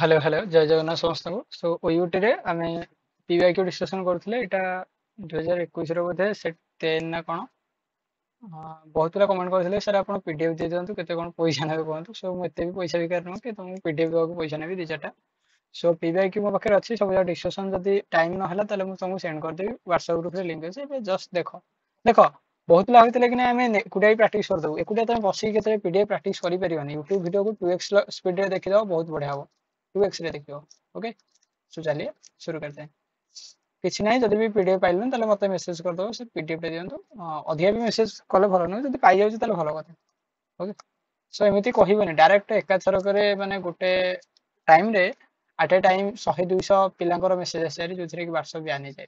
Hello hello जय जगन्नाथ समस्त को सो ओयूटी रे आमे पीवाईक्यू डिस्कशन करथिले एटा 2021 रो बोधे सेट 10 ना कोन बहुत पिला कमेंट करथिले सर आपण पीडीएफ दे दियंतु केते कोन पैसा नेबे कहंतु सो म एते भी पैसा बिकार न के तुम पीडीएफ देबा को पैसा नेबी 2-4टा सो पीवाईक्यू मो पाखे अछि सब डिस्कशन जदी टाइम न हला तले मु तुमको सेंड कर देबी व्हाट्सएप ग्रुप रे लिंक अछि ए जस्ट देखो देखो बहुत पिला होइतिले कि आमे एकुटिया प्रैक्टिस कर दउ एकुटिया तमे बसी केते पीडीएफ प्रैक्टिस करि परिबानी यूट्यूब वीडियो को 2x स्पीड रे देखि दो बहुत बढ़िया हो 2x रे देखियो ओके सो चलिए शुरू करते हैं किसी नहीं जब भी पीडीएफ पाइलन ताले मते मेसेज कर दो से पीडीएफ दे दियंतु अधिया भी मेसेज कले भलो न जदी पाइ जाउची ताले भलो कथा ओके सो एमिति कहिबनी डायरेक्ट एका थरकरे माने गोटे टाइम रे एट ए टाइम 100 200 पिलांकर मेसेज आसे जोथरे कि व्हाट्सएप ब्यान हो जाय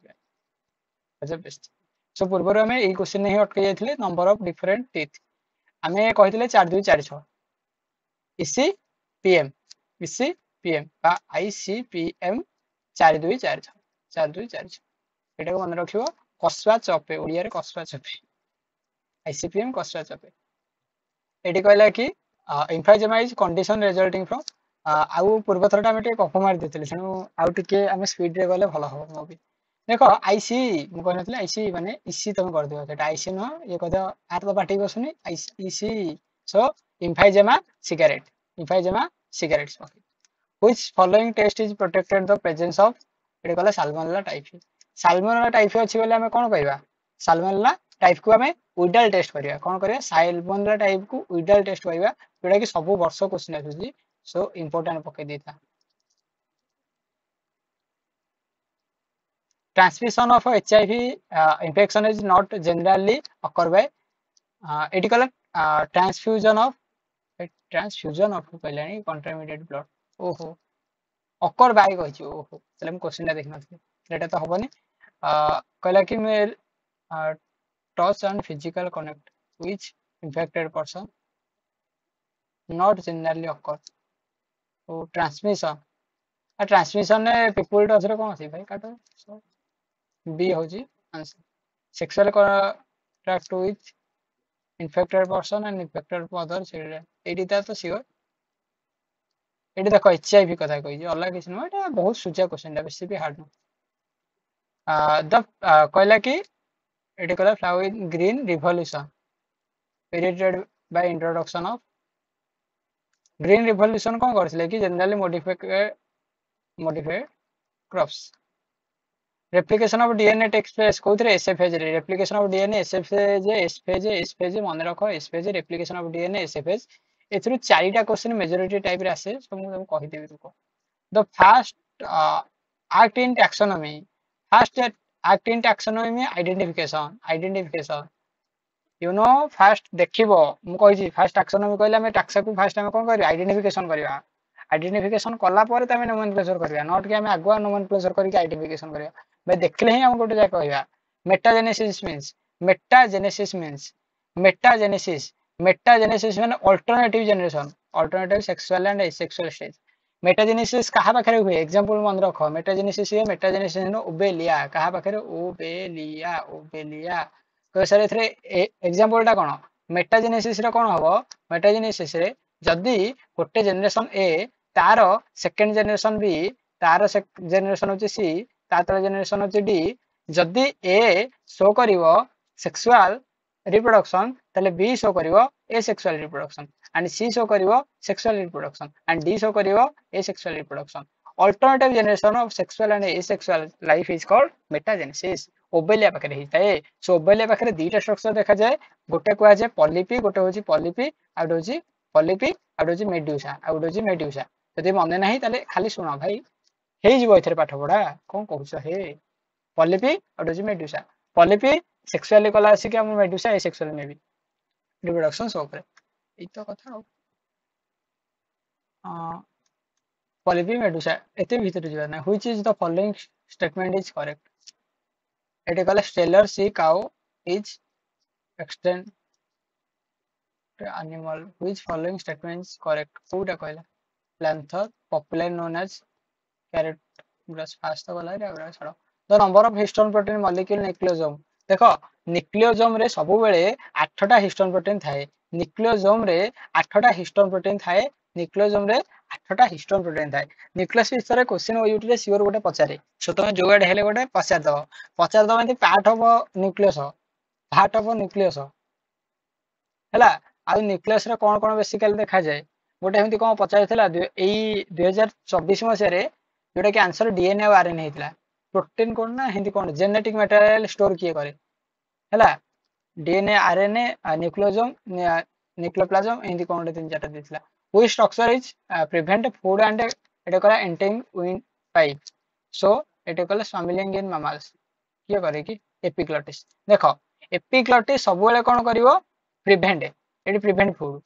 अच्छा बेस्ट सो पूर्वर हमें এই क्वेश्चन नहीं अटके जाइथिले नंबर ऑफ डिफरेंट टीथ हमें कहिथिले 4 2 4 6 इसी पीएम इसी पीएम बा आईसीपीएम 4 2 4 6 4 2 4 6 एटा को मन रखियो कस्वा चपे ओडिया रे कस्वा चपे आईसीपीएम कस्वा चपे एटी कहला कि एम्फाइजेमा इज कंडीशन रिजल्टिंग फ्रॉम आउ पूर्व थरटा हमें कफ मार देथिले सेनु आउ टिके हमें स्पीड रे गले भलो हो मूवी देखो आईसी मु कहनथले आईसी माने इसी तुम कर दियो सेटा आईसी न ये कदा आर तो पार्टी बसुनी आईसी सो emphysema cigarettes which following test is protected the presence of एटे कहला साल्मोनेला टाइफी अछि बेले हमें कोन कहबा साल्मोनेला टाइप को हमें विडल टेस्ट करिया कोन करिया साल्मोनेला टाइप को विडल टेस्ट करिया जेटा कि सब वर्ष क्वेश्चन आछुची सो इंपोर्टेंट पके देता transmission of HIV infection is not generally occur by eighty कहला transfusion of कहलानी contaminated blood ओहो occur by कहियो ओहो चले हम क्वेश्चन देखि नथि एटा तो हबनी कहला कि मैं touch and physical connect which infected person not generally occur तो ट्रांसमिशन ने पीपल टच रे कोन अछि भाई काटो बी होजी answer sexual contact with infected person and infected other children एटी तो सियोर एटी देखो एचआईवी कथा कहि अलग किछ न एटा बहुत सुचा क्वेश्चन दा बेसी भी हार्ड न द कहला कि एटी कहला flowering green revolution period by introduction of green revolution कोन करथिले कि generally modified crops replication of DNA takes place कोथरे एस फेज रे replication of DNA S phase मन रखो S phase replication of DNA S phase एथरु चारिटा question majority type रे आसे सो मु कहि देबी रुको the first act in taxonomy first act in taxonomy identification you know first देखिबो मु कहि छी फर्स्ट टैक्सोनॉमी कहले हम टैक्सा को फर्स्ट हम कोन करी आइडेंटिफिकेशन करबा आइडेंटिफिकेशन कला पर तमे नोमेनक्लेचर करबा नॉट कि हम आगुआ नोमेनक्लेचर करके आइडेंटिफिकेशन करबा भाई देखले ही हम गोटे जा कहबा मेटाजेनेसिस मींस मेटाजेनेसिस माने alternative sexual and asexual stage metagenesis कहा पाखरे हुए एग्जांपल मन रखो मेटाजेनेसिस नो ओबेलिया कहा पाखरे ओबेलिया तो सर एथरे एग्जांपल टा कोन मेटाजेनेसिस रे कोन हबो मेटाजेनेसिस रे जदी गोटे जनरेशन ए तार सेकंड जनरेशन बी तार जनरेशन होची सी तार जनरेशन होची डी जदी ए शो करिवो सेक्सुअल रिप्रोडक्शन तले बी शो करिवो asexual reproduction and C show करिवो sexual reproduction and D show करिवो asexual reproduction alternative generation of sexual and asexual life is called metagenesis Obelia पाखरे हिताए सो Obelia पाखरे दीटा structure देखा जाए गोटे को आजे पॉलिपी गोटे होची पॉलिपी आउट होची पॉलिपी आउट होची मेड्यूसा यदि मने नाही ताले खाली सुनो भाई हे जिवो एथरे पाठ पढा कोन कहउछ हे पॉलिपी आउट होची मेड्यूसा पॉलिपी सेक्सुअली कला आसी कि हम medusa asexual may be reproduction सो करे इतो कथा पॉलिपी मेडुसा एते भीतर जिवा ना which is the following statement is correct एटे कहला stellar sea cow is extinct animal which following statement is correct कोटा कहला प्लैंथर पॉपुलर नोन एज कैरेट ब्रश फास्ट तो गला रे अब छड़ो the number of histone protein molecule nucleosome देखो न्यूक्लियोसोम रे सब बेले 8टा हिस्टोन प्रोटीन थाए न्यूक्लियोसोम रे 8टा हिस्टोन प्रोटीन थाए न्यूक्लियोसोम रे आठटा हिस्टोन प्रोटीन थाए न्यूक्लियस विषय क्वेश्चन ओयूटी रे सियोर गोटे पचारे सो तुम जो आड़े हेले गोटे पचार दब एमती पार्ट ऑफ न्यूक्लियस हैला आ न्यूक्लियस रे कोन कोन बेसिकली देखा जाए गोटे एमती कोन पचारथिला एई 2024 मसिया रे जोटा कि आंसर डीएनए और आरएनए हेतिला प्रोटीन कोन ना हिंदी कोन जेनेटिक मटेरियल स्टोर किए करे हैला डीएनए आरएनए न्यूक्लियोसोम न्यूक्लियोप्लाज्म हिंदी कोन गोटे तीन चारटा देथिला which structure is prevent food and एटा करा एंटिंग विंड पाइप सो एटा कला स्वामिलिंग इन मामल्स किए करे कि एपिग्लॉटिस देखो एपिग्लॉटिस सब बेले कोन करिवो प्रिवेंट एटी प्रिवेंट फूड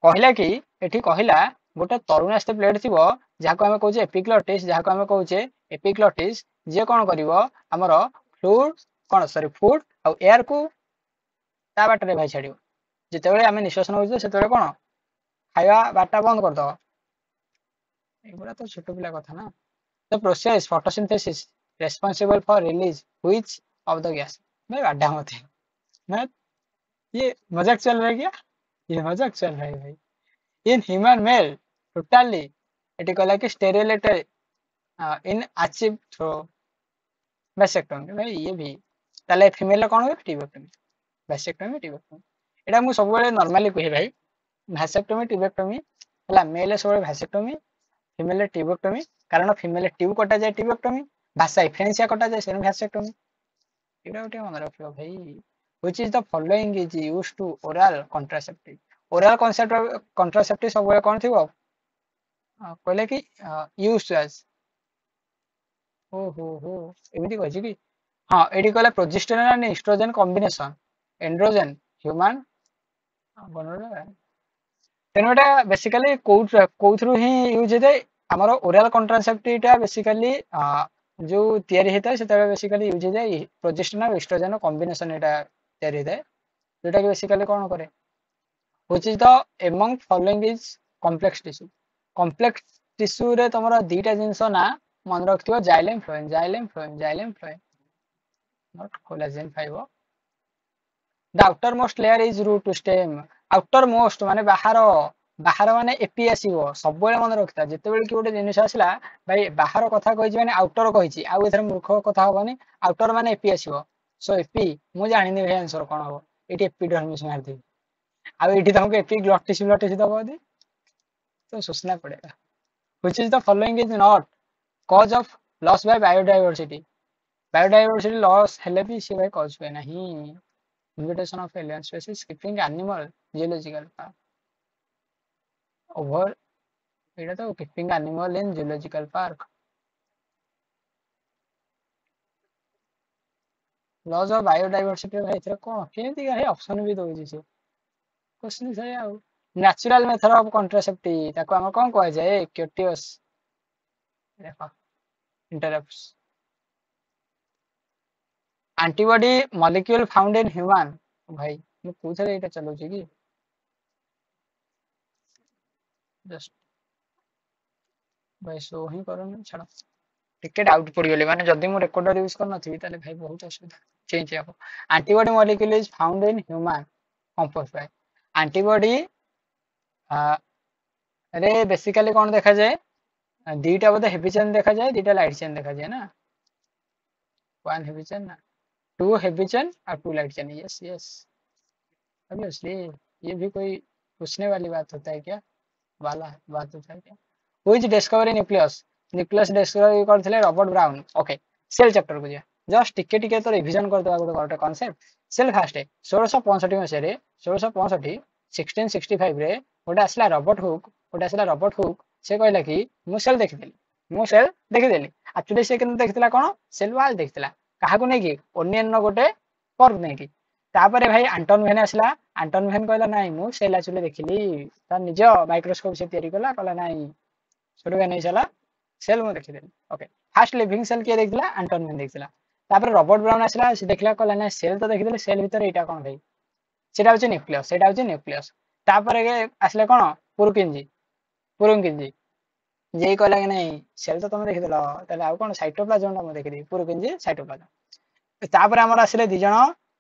कहला कि एठी कहला गोटे तरुणास्थ प्लेट थिबो जाको हमें कहूचे एपिग्लॉटिस जाको हमें कहूचे एपिग्लॉटिस जे कोन करिवो हमर फ्लूड कोन सॉरी फूड आ एयर को ता बाटरे भाई छाड़ियो जेतेबेले आमे निश्वास नउछे सेतेबेले कोन खाଇବା बाटा बंद कर दो एगुड़ा तो छोट पिला कथा ना the process photosynthesis responsible for release which of the gas मैं बाडा मत है मैं ये मजाक चल रहा है क्या ये मजाक चल रहा है भाई in human male totally eighty कहला कि स्टेरिलिटी इन अचीव थ्रू वैसेक्टोमी भाई ये भी ताले फीमेल कोन हो टिबेक्टोमी वैसेक्टोमी टिबेक्टोमी एटा मु सब बेले नॉर्मली कहि भाई वैसेक्टोमी टिबेक्टोमी हला मेल सब वैसेक्टोमी फीमेल टिबेक्टोमी कारण फीमेल ट्यूब कटा जाए टिबेक्टोमी भाषा फ्रेंसिया कटा जाए सेन वैसेक्टोमी एटा गोटे मन रखियो भाई which is the following is used to oral contraceptive oral concept contraceptive सब बेले कोन थिबो कहले कि यूज्ड एज ओ हो एमिति कहछि कि हां एडी कहला progesterone and estrogen combination androgen human बनोरा तेनोटा बेसिकली कोथ्रु ही यूज हेते हमर ओरल कॉन्ट्रासेप्टिव टा बेसिकली जो तयारी हेता सेता बेसिकली यूज हेते प्रोजेस्टेरोन और एस्ट्रोजन कॉम्बिनेशन एटा तयारी हेते जेटा कि बेसिकली कोन करे which is the among following is complex tissue रे तमरा दीटा जिंस ना मन रखथियो xylem phloem not collagen fibre the outer most layer is root stem outer most माने बाहर माने एपी आसीबो सब बेले मन रखता जते बेले कि गोटे जिनिस आसला भाई बाहर कथा कहिछि माने आउटर कहिछि आ एथर मूर्ख कथा होबनी आउटर माने एपी आसीबो सो एपी मु जानि नै आंसर कोन हो एटी एपिडर्मिस मार दे आ एटी तुमको एपिग्लॉटिस दबो दी तो सोचना पड़ेगा which is the following is not cause of loss by biodiversity loss हेले भी से भाई कॉज पे नहीं invitation of alien species skipping animal zoological park over एटा तो skipping animal in zoological park loss of biodiversity भाई इथरा कोन केमती का है ऑप्शन भी दोजी से क्वेश्चन सही आ नेचुरल मेथड ऑफ कॉन्ट्रासेप्टिव ताको हम कोन कहै जाय क्यूटियस देखो interrupts antibody molecule found in human भाई मैं पूछ रहा एटा चलो छी कि जस्ट भाई शो ही करो ना छाड़ टिके डाउट पड़ गेले माने जदी मु रेकॉर्डर यूज कर नथि ताले भाई बहुत असुविधा चेंज हो antibody molecule is found in human compose bye antibody रे बेसिकली कोन देखा जाए दीटा बोधे हेवी चेन देखा जाए दीटा लाइट चेन देखा जाए ना वन हेवी चेन ना टू हेवी चेन और two light chain yes obviously ये भी कोई पूछने वाली बात होता है क्या बात होता है क्या व्हिच डिस्कवरी न्यूक्लियस डिस्कवरी करथिले Robert Brown okay cell chapter को जा जस्ट टिके तो रिवीजन कर दवा गोटे कांसेप्ट सेल फास्ट 1665 मसे रे 1665 1665 रे गोटे आसला रॉबर्ट हुक से कहला कि मु सेल देखिदेली एक्चुअली से केन देखितला कोन सेल वाल देखितला काहाको नै कि ओनियन न गोटे पर्व नै कि तापरे भाई एंटन वेन आसला एंटन वेन कहला नाही मु सेल एक्चुअली देखिली ता निज माइक्रोस्कोप से तयारी कला कहला नाही छोटो नहीं चला सेल मु देखिदेली ओके फास्ट लिविंग सेल के देखितला एंटन वेन देखितला तापरे रॉबर्ट ब्राउन आसला से देखला कहला नाही सेल तो देखिदेली सेल भीतर एटा कोन भाई सेटा होचे न्यूक्लियस तापरे आसले कोन पुरुकिंजी जे कहला कि नहीं सेल तो तुम देखिदेला ताले आ कोन साइटोप्लाज्म ता मु देखिदी पुरुकिंजी साइटोप्लाज्म तापरे हमर आसले दि जण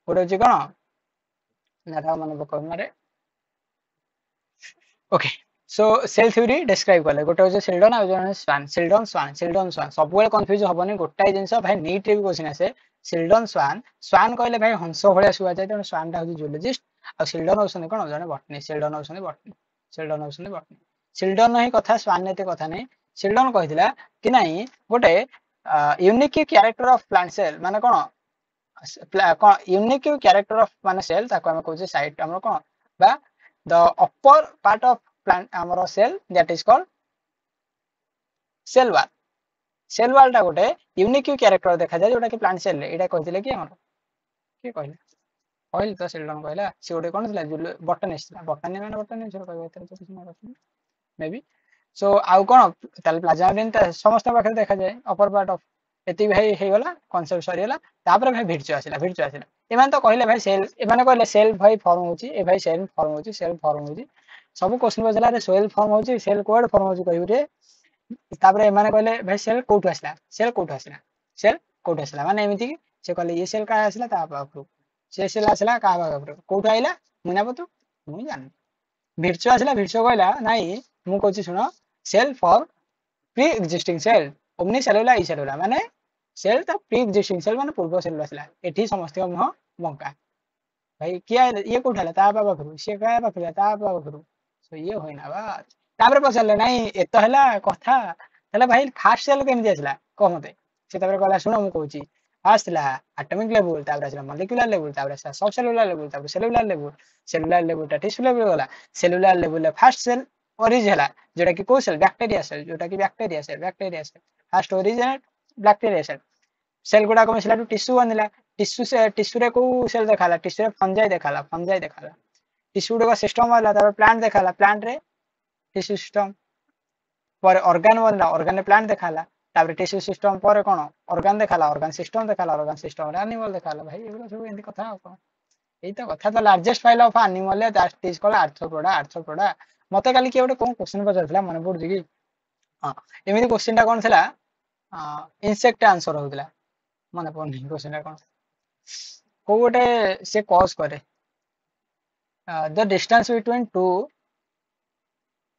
गोटे होचे कोन नाटा मन बक मारे okay so cell theory describe कले गोटे हूँ सिल्डन आ स्वान सिल्डन स्वान सब कन्फ्यूज हेनी गोटाए जिन भाई नीट रे भी क्वेश्चन आसे सिल्डन स्वान स्वान कहले भाई हंस भाया शुआ जाए तेणु स्वान टा हूँ जूलोजिस्ट आ सिल्डन होती कौन जन बटनी सिल्डन होती बटनी सिल्डन होती बटनी सिल्डन ही कथा स्वान एत कथा नहीं सिल्डन कही कि नहीं गोटे unique character of plant cell माने कौन यूनिक क्यारेक्टर ऑफ माने सेल ताको हम कहूँ साइट आम कौन बा the upper part of plant आमर cell that is called cell wall cell wall टा गोटे यूनिक क्यारेक्टर देखा जाए जोटा कि प्लांट सेल एटा कहथिले कि हमर के कहले कहले तो सिल्डन कहला से गोटे कोन थिला बटनिस्ट बटनी माने बटनी से कहबे एते तो किछ ना मे बी सो आउ कोन ताल प्लाज्मा समस्त पाखे देखा जाए अपर पार्ट ऑफ एति भाई हे गला कांसेप्ट सरीला तापर भाई भिरचु आसिला एमान तो कहले भाई सेल एमाने कहले सेल भाई फॉर्म होची ए भाई सेल फॉर्म होची सब क्वेश्चन बजला रे सेल फॉर्म होची सेल कोड फॉर्म होची कहू रे तापर एमाने कहले भाई सेल कोठु आसिला सेल कोठु आसिला माने एमिति कि से कहले ये सेल का आसिला ता पाखरु से सेल आसिला का पाखरु कोठु आइला मुना पतु मु जान भिरचु आसिला भिरचु कहला नाही मु कहूची सुनो cell for pre existing cell ओमनी सेलुला ई सेलुला माने सेल ता प्री एक्जिस्टिंग सेल माने पूर्व सेल आसिला एठी समस्त मुह बंका भाई किया ये कोठाला ता बाबा करू से का बाबा ता बाबा करू सो ये होइना बात तापर पछले नाही एत हला कथा तले भाई फास्ट सेल केमि आसिला कह मते से तापर कहला सुनो मु कहूची आसिला एटॉमिक लेवल तापर आसिला मॉलिक्यूलर लेवल तापर आसिला सब सेलुलर लेवल तापर सेलुलर लेवल टा टिश्यू लेवल गला cellular level first cell origin है जोटा कि को सेल बैक्टीरिया सेल जोटा कि bacteria cell first origin bacteria cell गुडा को मिसला टिश्यू बनला टिश्यू रे को सेल देखाला टिश्यू रे फंजाई देखाला टिश्यू गुडा सिस्टम वाला तापर प्लांट देखाला प्लांट रे टिश्यू सिस्टम पर ऑर्गन बनला ऑर्गन रे प्लांट देखाला तापर टिश्यू सिस्टम पर कोन ऑर्गन देखाला ऑर्गन सिस्टम रे एनिमल देखाला भाई एगुला सब एंदी कथा हो कोन एई तो कथा तो largest file of animal that is called arthropoda मते काली के गोटे कोन क्वेश्चन पचारथिला मने पड़ुछि कि हां एमिति क्वेश्चन टा कोन थिला इंसेक्ट आंसर होतिला मने पड़नी क्वेश्चन टा कोन को गोटे से कॉज करे the distance between two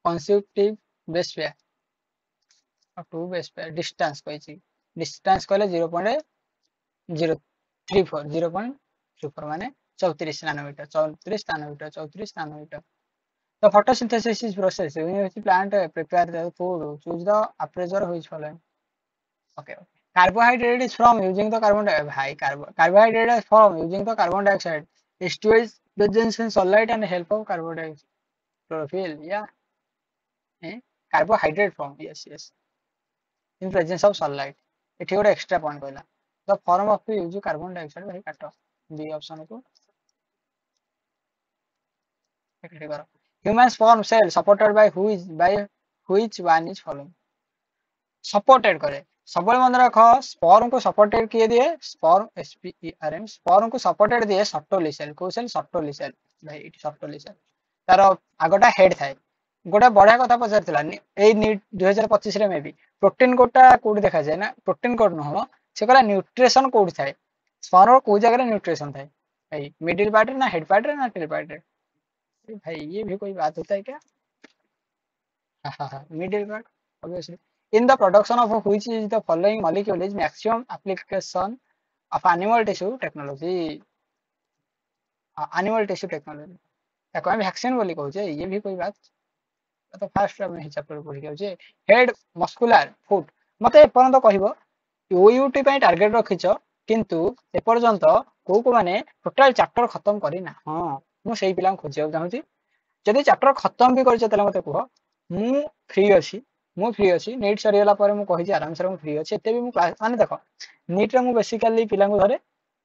consecutive base pair और टू बेस पेयर डिस्टेंस कहले 0.034 माने 34 nanometre the photosynthesis process in which plant prepare the food choose the aperture which following okay carbohydrate is from using the carbon dioxide carbohydrate is from using the carbon dioxide storage presence in sunlight and help of carbon dioxide chlorophyll yeah carbohydrate from yes in presence of sunlight it is extra point कहला the form of the use carbon dioxide भाई काटो B option को active करो humans form cell supported by which one is following supported करे सबले मन रख sperm को सपोर्टेड किए दिए स्पर्म SPERM स्पर्म को सपोर्टेड दिए सर्टोली सेल को सेल सर्टोली सेल भाई इट सर्टोली सेल तार आगटा हेड थाए गोटे बढ़िया कथा पचार नीट 2025 रे मे भी प्रोटीन कोडटा कोड देखा जाए ना प्रोटीन कोड न से कहला न्यूट्रिशन कोड थाए स्पर्म को जगह न्यूट्रिशन थाए भाई मिडिल पार्ट ना हेड पार्ट ना टेल पार्ट भाई ये भी कोई बात होता है क्या middle part obviously in the production of which is the following molecule is maximum application of animal tissue technology ताको हम वैक्सीन बोली कहू छे ये भी कोई बात तो फास्ट हम चैप्टर पढ़ी जाऊ छे हेड मस्कुलर फुट मते एपर्यंत कहबो ओयूटी पय टारगेट रखिछ किंतु एपर्यंत को माने टोटल चैप्टर खत्म करिना हां मु सेही पिला खोजिया चाहूची जदि चैप्टर खत्म भी करछ तले मते कह मु फ्री अछि नीट सरीला पर मु कहि आराम से मु फ्री अछि एते भी मु क्लास माने देखो नीट रे मु बेसिकली पिला को धरे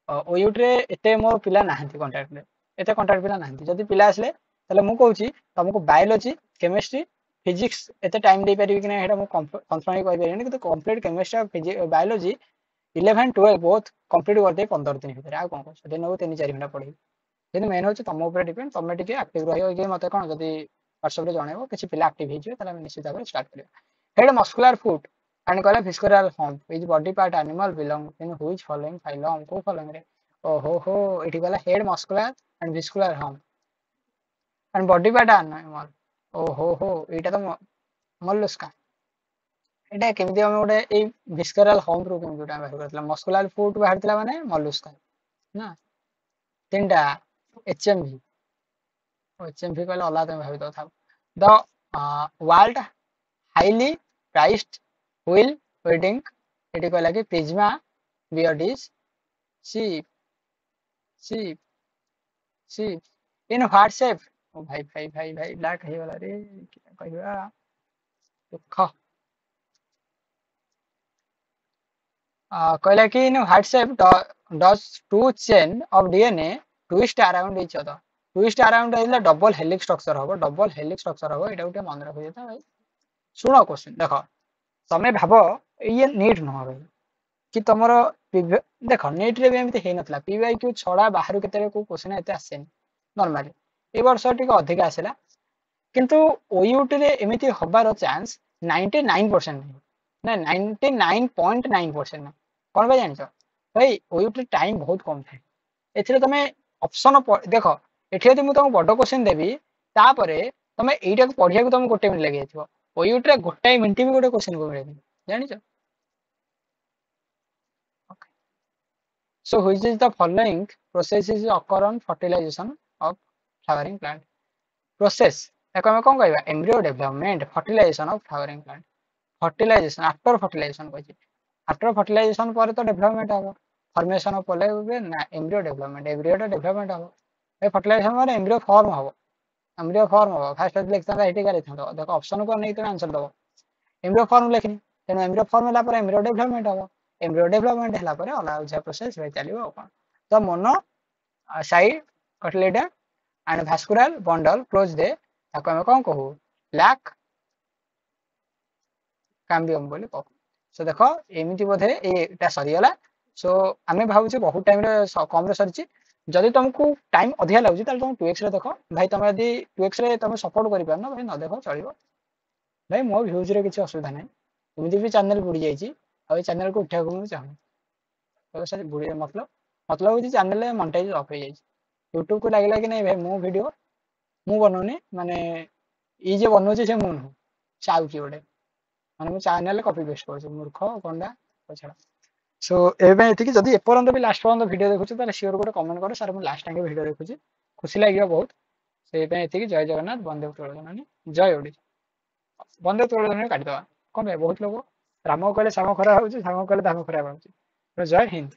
ओयूटी रे एते मोर पिला नाहंती कांटेक्ट रे एते कांटेक्ट पिला नाहंती जदि पिला आसले तले मु कहूची तुमको बायोलॉजी केमिस्ट्री फिजिक्स एते टाइम दे पारिबी कि ना हेटा मु कंफर्म कहि पारिनी कि कंप्लीट केमिस्ट्री और बायोलॉजी 11 12 बोथ कंप्लीट कर दे 15 दिन भीतर आ कोन को दिन को 3 4 घंटा पढ़ी दिन मेन होची तुम ऊपर डिपेंड तुम टिके एक्टिव रहियो कि मते कोन जदी WhatsApp रे जणेबो किछि पिला एक्टिव हे जे तले हम निश्चित भाबे स्टार्ट करियो हेड मस्कुलर फुट एंड कहला visceral hump is body part animal belong in which following phylum को फॉलोइंग रे ओहो हो एठी कहला head muscular and visceral hump and body part animal ଓହୋ ହୋ ଏଇଟା ତ ମଲ୍ଲୁସ୍କା। ଏଇଟା କେମିତି ଆମେ ଗୋଟେ ଏଇ ଭିସ୍କରାଲ ହୋମ ରୁ କେମିତି ଗୋଟେ ବାହାର କରିଥିଲା ମସ୍କୁଲାର ଫୁଟ ବାହାରିଥିଲା ମାନେ ମଲ୍ଲୁସ୍କା ନା ତିନିଟା HMV HMV କହିଲେ ଅଲଗା ତମେ ଭାବି ଥାଉ the world highly priced wheel wedding ଏଠି କହିଲା କି ପ୍ରିଜମା ବିୟର୍ଡିସ୍ sheep sheep sheep in what shape ଓ ଭାଇ ବ୍ଲାକ୍ ହେଇଗଲା ରେ କହିବା ଦୁଃଖ କହିଲା କି in what shape does two chain of DNA twist around each other twist around ହେଇଥିଲା ଡବଲ ହେଲିକ୍ସ ଷ୍ଟ୍ରକ୍ଚର ହବ ଡବଲ ହେଲିକ୍ସ ଷ୍ଟ୍ରକ୍ଚର ହବ ଏଇଟା ଗୋଟେ ମନେ ରଖିଦେଇଥା ଭାଇ ଶୁଣ କ୍ୱେଶ୍ଚନ ଦେଖ ତମେ ଭାବ ଇଏ ନିଟ୍ ନୁହଁ ଭାଇ कि तुम देख नेट रे भी एमती ହେଇନଥିଲା PYQ ଛଡା ବାହାରୁ କେତେବେଳେ କୋଉ क्वेश्चन ଏତେ ଆସେନି नॉर्मली ए वर्ष टिके अधिक आसिला किंतु OUT रे एमिति हबार चांस 99% ना 99.9% कौन भाई जानछ भाई OUT टाइम बहुत कम थाए एथिरे तमे ऑप्शन देख एठी यदि मु तुमको बड़ क्वेश्चन देबी तापरे तमे एइटा को पढिया को तुम गोटे मिनिट लागि जायथिबो OUT रे गोटे मिनिट भी गोटे क्वेश्चन को मिलेनी जानिछ So which is the following processes occur on fertilization of flowering plant? Process ୟାକୁ ଆମେ କଣ କହିବା embryo development fertilization of flowering plant fertilization after fertilization କହିଛି after fertilization ପରେ ତ development ହବ formation of pollen ନା embryo development embryo ଟା development ହବ ଏ fertilization ପରେ embryo form ହବ first ଲେଖିଥାନ୍ତା ଏଠି କରିଥାନ୍ତା ଦେଖ ଅପସନ କୁ ନେଇକି ତମେ आंसर ଦବ embryo form लेखिनी तेणु embryo form ହେଲା ପରେ embryo development हବ embryo development ହେଲା ପରେ ଅଲଗା ପ୍ରୋସେସ ରେ ଚାଲିବ ଆଉ କଣ ତ mono side cotyledon and vascular bundle close दे ताको ଆମେ କଣ କହୁ black cambium बोली कहू सो देखो एमिति बोधे एटा सरीगला सो आमे भाबुचे बहुत टाइम रे कम रे सरीची जदि तुमको टाइम अधिया लागुची ताले तुम 2x रे देखो भाई तुम यदि 2x रे तुम सपोर्ट करि पारनो भाई न देखो चलिबो भाई मो व्यूज रे किछि असुविधा नै एमिति भी चैनल बुडी जाईची आ चैनल को उठाको मु चाहू तो सर बुडी मतलब होची चैनल रे मोनेटाइज ऑफ हो जाईची YouTube को लागला कि नै भाई मो वीडियो मु बनौनी माने ई जे बनौची से मु न चाउची ओडे माने मु चैनल कॉपी पेस्ट करछु मूर्ख कोंडा पछड़ा सो एबे एति कि जदी एपर्यंत भी लास्ट पर्यंत वीडियो देखुछु ताले श्योर गोटे कमेंट करो सर मु लास्ट टाइम वीडियो देखुछु खुशी लागियो बहुत से पे एति कि जय जगन्नाथ बंदे तुलनानी जय ओडी बंदे तुलनानी काटी दवा कोन बहुत लोग राम कहले साम खरा होउची साम कहले धाम खरा होउची जय हिंद।